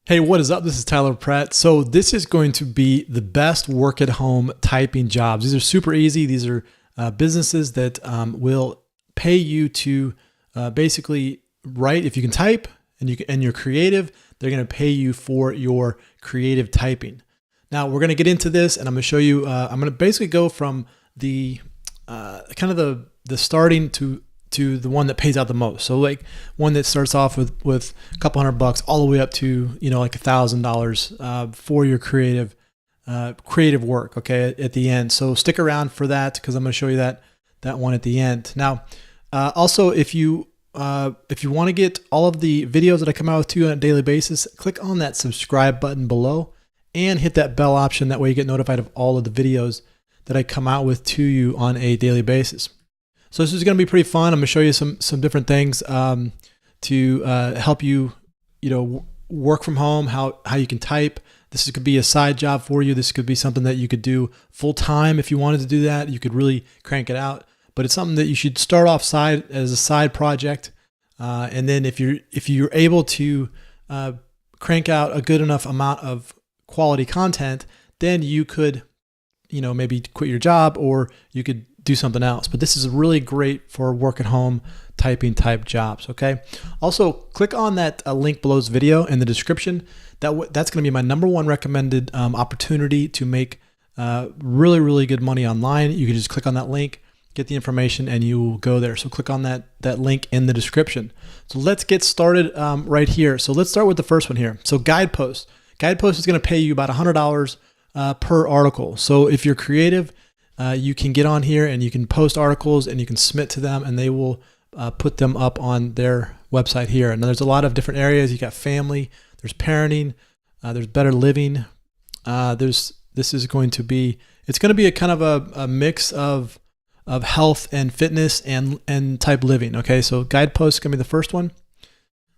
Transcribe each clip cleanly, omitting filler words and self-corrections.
Hey, what is up? This is Tyler Pratt. So this is going to be the best work at home typing jobs. These are super easy. These are businesses that will pay you to basically write. If you can type and you're creative, they're going to pay you for your creative typing. Now we're going to get into this, and I'm going to show you. I'm going to basically go from the kind of the starting to the one that pays out the most. So like one that starts off with a couple $100 all the way up to, like $1,000 for your creative work. Okay. At the end. So stick around for that, because I'm going to show you that one at the end. Now, also, if you want to get all of the videos that I come out with to you on a daily basis, click on that subscribe button below and hit that bell option. That way you get notified of all of the videos that I come out with to you on a daily basis. So this is going to be pretty fun. I'm going to show you some different things to help you, work from home, how you can type. This could be a side job for you. This could be something that you could do full time if you wanted to do that. You could really crank it out. But it's something that you should start off as a side project, and then if you're able to crank out a good enough amount of quality content, then you could, maybe quit your job, or you could do something else. But this is really great for work at home typing type jobs. Okay. Also, click on that link below this video in the description. That's going to be my #1 recommended opportunity to make really, really good money online. You can just click on that link, get the information, and you will go there. So click on that link in the description. So let's get started right here. So let's start with the first one here. So Guidepost. Guidepost is going to pay you about $100 per article. So if you're creative, you can get on here and you can post articles and you can submit to them, and they will put them up on their website here. And there's a lot of different areas. You got family, there's parenting, there's better living. It's going to be a kind of a mix of health and fitness and type living. Okay, so Guidepost is going to be the first one.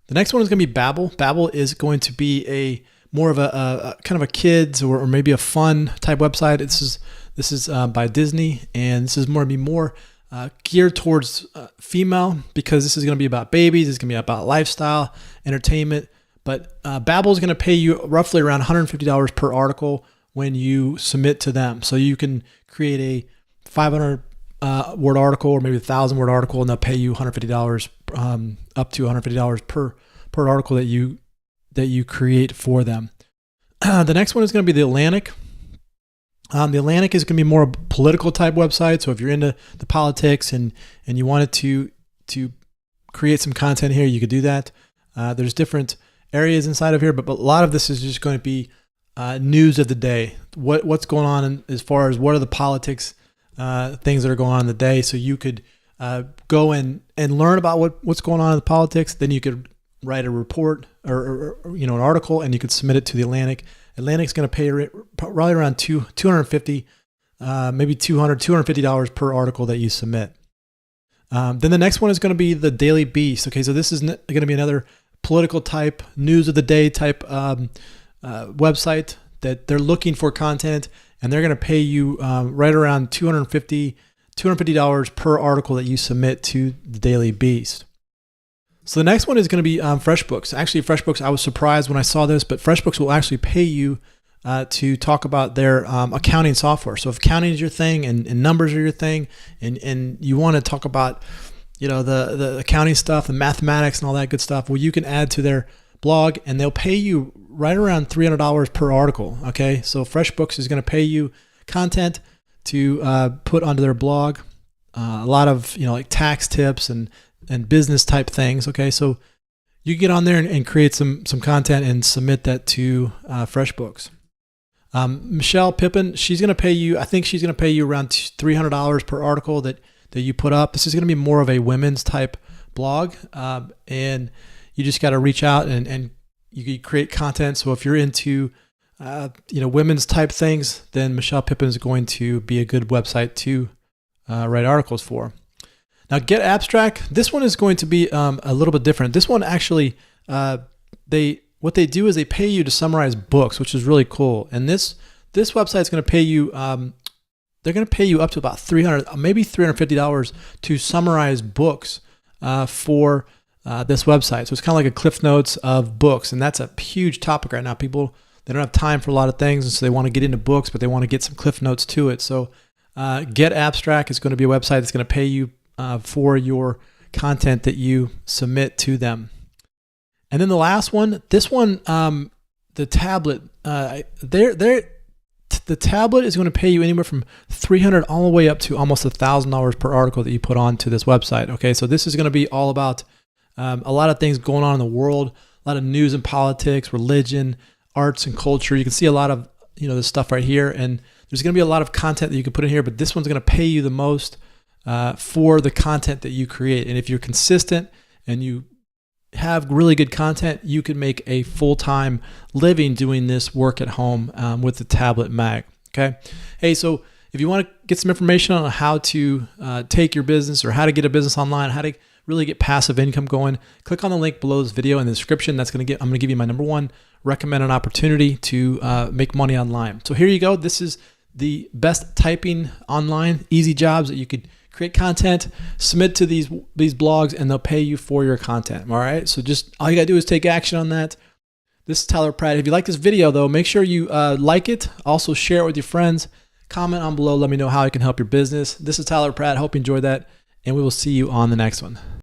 The next one is going to be Babbel. Babbel is going to be more of a kind of a kids or maybe a fun type website. This is by Disney, and this is more geared towards female, because this is going to be about babies. It's going to be about lifestyle, entertainment. But Babbel is going to pay you roughly around $150 per article when you submit to them. So you can create a 500 word article, or maybe 1,000 word article, and they'll pay you $150 up to $150 per article that you create for them. The next one is going to be The Atlantic. The Atlantic is going to be more a political type website. So if you're into the politics and you wanted to create some content here, you could do that. There's different areas inside of here, but a lot of this is just going to be news of the day. What's going on as far as what are the politics things that are going on in the day. So you could go and learn about what's going on in the politics. Then you could write a report or an article, and you could submit it to The Atlantic. Atlantic's going to pay probably around $250, maybe $250 per article that you submit. Then the next one is going to be the Daily Beast. Okay, so this is going to be another political type, news of the day type website that they're looking for content, and they're going to pay you right around $250 per article that you submit to the Daily Beast. So the next one is going to be FreshBooks. Actually, FreshBooks, I was surprised when I saw this, but FreshBooks will actually pay you to talk about their accounting software. So if accounting is your thing and numbers are your thing, and you want to talk about the accounting stuff and mathematics and all that good stuff, well, you can add to their blog, and they'll pay you right around $300 per article. Okay, so FreshBooks is going to pay you content to put onto their blog, a lot of like tax tips and business type things. Okay, so you get on there and create some content and submit that to FreshBooks. Michelle Pippin, she's going to pay you. I think she's going to pay you around $300 per article that you put up. This is going to be more of a women's type blog, and you just got to reach out and you can create content. So if you're into women's type things, then Michelle Pippin is going to be a good website to write articles for. Now, Get Abstract, this one is going to be a little bit different. This one actually, what they do is they pay you to summarize books, which is really cool. And this website is going to pay you, they're going to pay you up to about $300, maybe $350 to summarize books for this website. So it's kind of like a Cliff Notes of books, and that's a huge topic right now. People, they don't have time for a lot of things, and so they want to get into books, but they want to get some Cliff Notes to it. So Get Abstract is going to be a website that's going to pay you for your content that you submit to them. And then the last one, this one, the tablet, the tablet is going to pay you anywhere from $300 all the way up to almost $1,000 per article that you put onto this website. Okay, so this is going to be all about a lot of things going on in the world, a lot of news and politics, religion, arts and culture. You can see a lot of this stuff right here, and there's going to be a lot of content that you can put in here. But this one's going to pay you the most for the content that you create. And if you're consistent and you have really good content, you can make a full-time living doing this work at home with the Tablet Mag. Okay. Hey, so if you want to get some information on how to take your business or how to get a business online, how to really get passive income going, click on the link below this video in the description. I'm going to give you my number one recommended opportunity to make money online. So here you go. This is the best typing online, easy jobs that you could create content, submit to these blogs, and they'll pay you for your content. All right. So just all you got to do is take action on that. This is Tyler Pratt. If you like this video, though, make sure you like it. Also share it with your friends. Comment on below. Let me know how I can help your business. This is Tyler Pratt. Hope you enjoyed that, and we will see you on the next one.